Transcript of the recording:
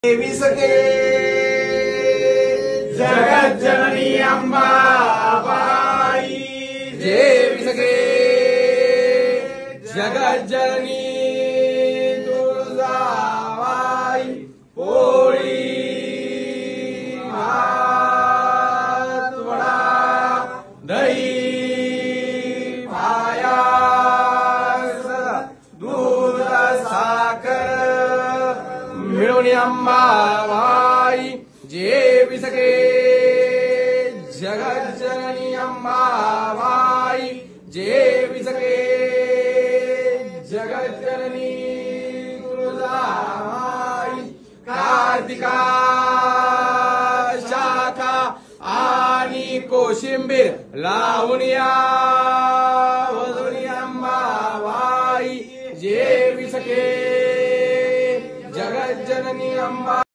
देवी सखे जगज्जननी अंबाबाई, देवी सखे जगज्जननी तुळजाबाई, पोळी भात वडा दही पायास दूध साखर मिळून अंबाबाई, देवी सखे जगज्जननी अंबाबाई, देवी सखे जगज्जननी तुळजाबाई, कार्तिका शाखा आणि कोशिंबीर लावून या वधुनी अंबाबाई, देवी सखे जगज्जननी अंबा